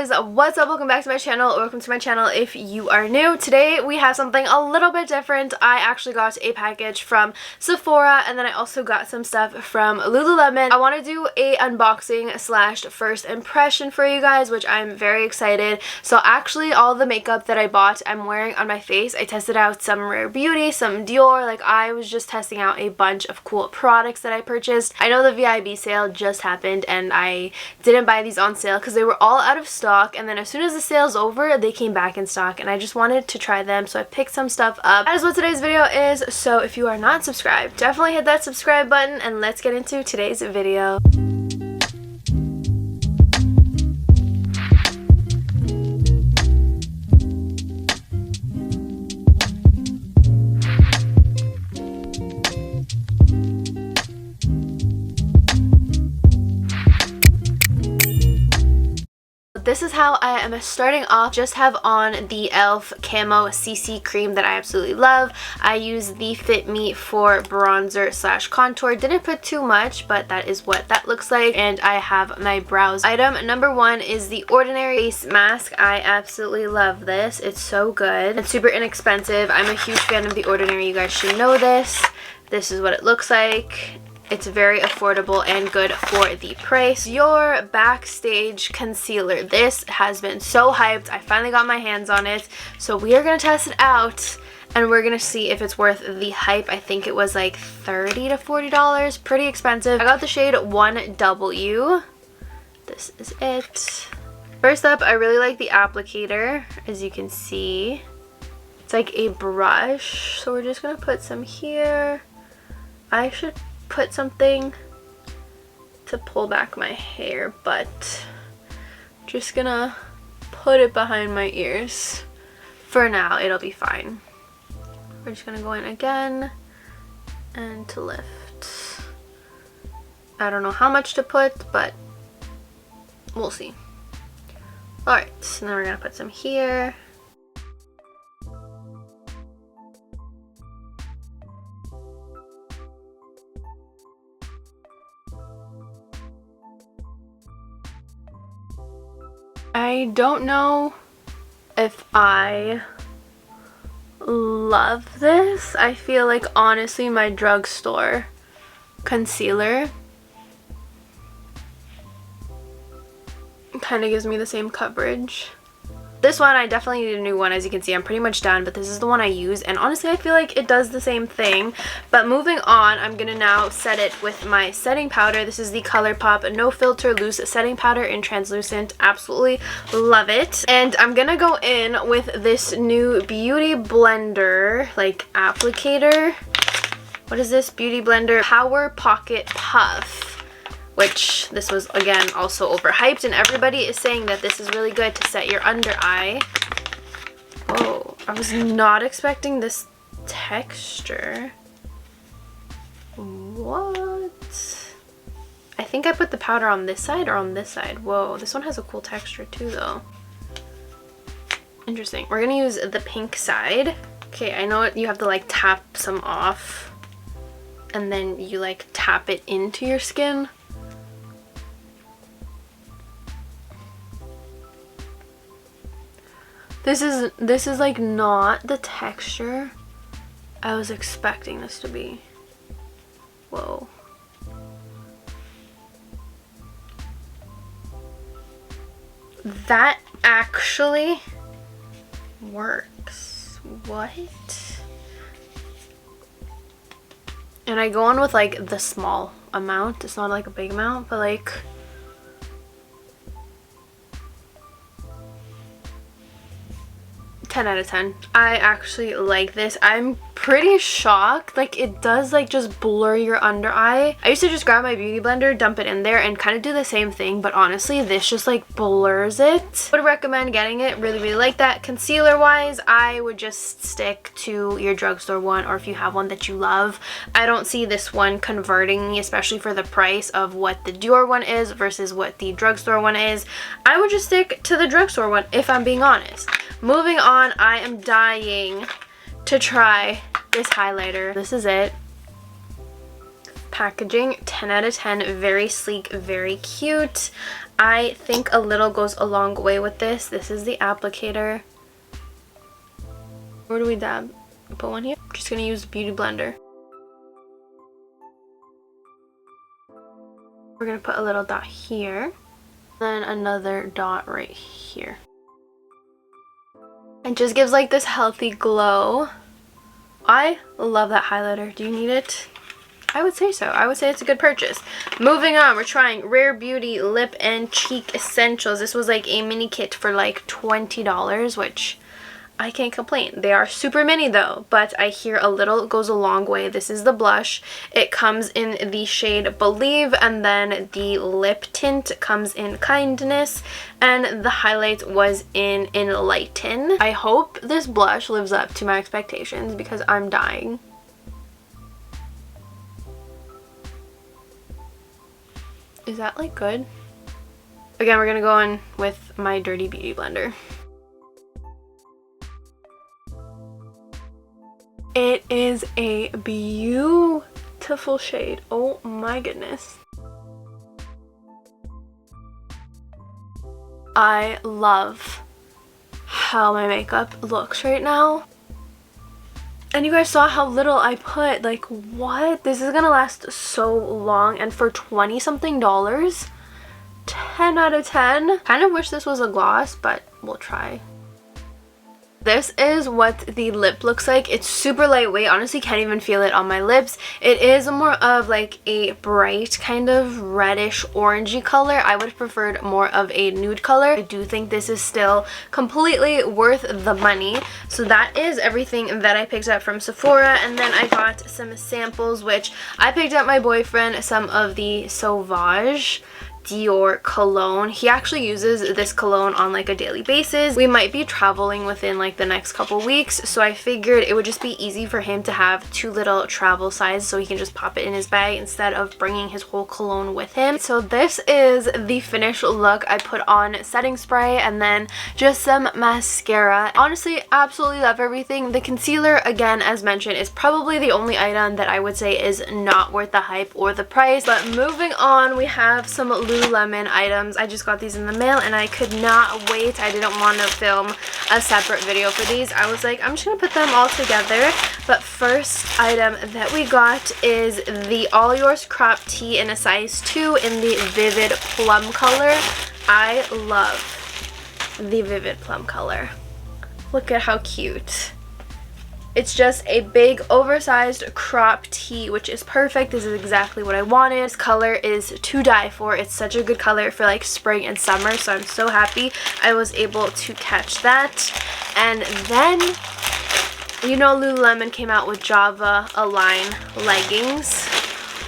guys, what's up? Welcome back to my channel. Welcome to my channel if you are new. Today we have something a little bit different. I actually got a package from Sephora and then I also got some stuff from Lululemon. I want to do a unboxing slash first impression for you guys, which I'm very excited. So actually all the makeup that I bought I'm wearing on my face. I tested out some Rare Beauty, some Dior. Like, I was just testing out a bunch of cool products that I purchased. I know the VIB sale just happened and I didn't buy these on sale because they were all out of stock, and then as soon as the sale's over they came back in stock and I just wanted to try them, so I picked some stuff up. That is what today's video is, so if you are not subscribed, definitely hit that subscribe button and let's get into today's video. This is how I am starting off. Just have on the e.l.f. Camo CC cream that I absolutely love. I use the Fit Me for bronzer slash contour. Didn't put too much, but that is what that looks like. And I have my brows. Item number one is the Ordinary face mask. I absolutely love this. It's so good and super inexpensive. I'm a huge fan of the Ordinary. You guys should know this. This is what it looks like. It's very affordable and good for the price. Your Backstage Concealer. This has been so hyped. I finally got my hands on it. So we are going to test it out and we're going to see if it's worth the hype. I think it was like $30 to $40. Pretty expensive. I got the shade 1W. This is it. First up, I really like the applicator. As you can see, it's like a brush. So we're just going to put some here. I should put something to pull back my hair, but just gonna put it behind my ears. For now, it'll be fine. We're just gonna go in again and to lift. I don't know how much to put, but we'll see. Alright, so now we're gonna put some here. I don't know if I love this. I feel like honestly my drugstore concealer kind of gives me the same coverage. This one, I definitely need a new one. As you can see, I'm pretty much done, but this is the one I use, and honestly I feel like it does the same thing. But moving on, I'm gonna now set it with my setting powder. This is the ColourPop No Filter Loose Setting Powder in Translucent. Absolutely love it. And I'm gonna go in with this new Beauty Blender, like, applicator. What is this? Beauty Blender Power Pocket Puff. Which this was again also overhyped, and everybody is saying that this is really good to set your under eye. Whoa, I was not expecting this texture. What? I think I put the powder on this side or on this side. Whoa, this one has a cool texture too though. Interesting. We're gonna use the pink side. Okay, I know you have to like tap some off and then you like tap it into your skin. This is like not the texture I was expecting this to be. Whoa. That actually works. What? And I go on with like the small amount. It's not like a big amount, but like 10 out of 10. I actually like this. I'm pretty shocked. Like, it does like just blur your under eye. I used to just grab my beauty blender, dump it in there, and kind of do the same thing, but honestly this just like blurs it. Would recommend getting it. Really like that. Concealer wise, I would just stick to your drugstore one, or if you have one that you love. I don't see this one converting me, especially for the price of what the Dior one is versus what the drugstore one is. I would just stick to the drugstore one if I'm being honest. Moving on, I am dying to try this highlighter. This is it. packaging. 10 out of 10. Very sleek, very cute. I think a little goes a long way with this. This is the applicator. Where do we dab? Put one here. I'm just going to use the Beauty Blender. We're going to put a little dot here. Then another dot right here. It just gives like this healthy glow. I love that highlighter. Do you need it? I would say so. I would say it's a good purchase. Moving on, we're trying Rare Beauty Lip and Cheek Essentials. This was like a mini kit for like $20, which I can't complain. They are super mini though, but I hear a little goes a long way. This is the blush. It comes in the shade Believe, and then the lip tint comes in Kindness, and the highlight was in Enlighten. I hope this blush lives up to my expectations because I'm dying. Is that like good? Again, we're gonna go in with my Dirty Beauty Blender. It is a beautiful shade. Oh my goodness. I love how my makeup looks right now. And you guys saw how little I put. Like, what? This is gonna last so long, and for 20 something dollars, 10 out of 10. Kind of wish this was a gloss, but we'll try. This is what the lip looks like. It's super lightweight. Honestly, can't even feel it on my lips. It is more of like a bright kind of reddish orangey color. I would have preferred more of a nude color. I do think this is still completely worth the money. So that is everything that I picked up from Sephora. And then I got some samples, which I picked up my boyfriend some of the Sauvage Dior cologne. He actually uses this cologne on like a daily basis. We might be traveling within like the next couple weeks, so I figured it would just be easy for him to have 2 little travel sizes so he can just pop it in his bag instead of bringing his whole cologne with him. So this is the finished look. I put on setting spray and then just some mascara. Honestly, absolutely love everything. The concealer, again, as mentioned, is probably the only item that I would say is not worth the hype or the price. But moving on, we have some Lululemon items. I just got these in the mail and I could not wait. I didn't want to film a separate video for these. I was like, I'm just gonna put them all together. But first item that we got is the All Yours crop tee in a size 2 in the Vivid Plum color. I love the Vivid Plum color. Look at how cute. It's just a big oversized crop tee, which is perfect. This is exactly what I wanted. This color is to die for. It's such a good color for like spring and summer, so I'm so happy I was able to catch that. And then, you know, Lululemon came out with Java Align leggings.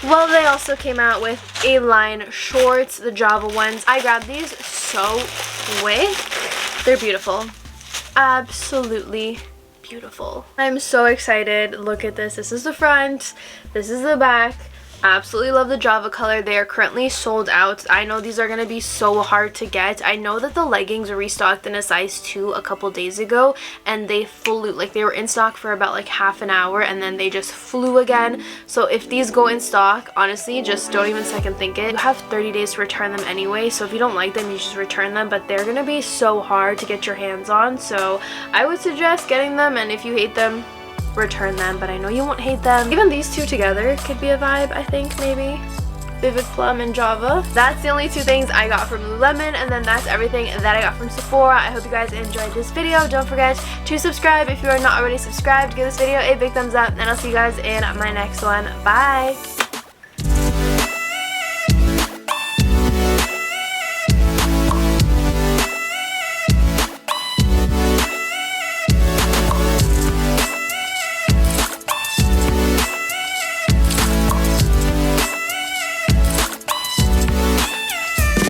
Well, they also came out with Align shorts, the Java ones. I grabbed these so quick. They're beautiful. Absolutely beautiful. I'm so excited. Look at this. This is the front. This is the back. Absolutely love the Java color. They are currently sold out. I know these are going to be so hard to get. I know that the leggings were restocked in a size 2 a couple days ago, and they flew. Like, they were in stock for about like half an hour and then they just flew again. So if these go in stock, honestly, just don't even second think it. You have 30 days to return them anyway, so if you don't like them, you just return them. But they're going to be so hard to get your hands on, so I would suggest getting them, and if you hate them, return them. But I know you won't hate them. Even these two together could be a vibe, I think, maybe. Vivid Plum and Java. That's the only 2 things I got from Lululemon, and then that's everything that I got from Sephora. I hope you guys enjoyed this video. Don't forget to subscribe if you are not already subscribed. Give this video a big thumbs up, and I'll see you guys in my next one. Bye!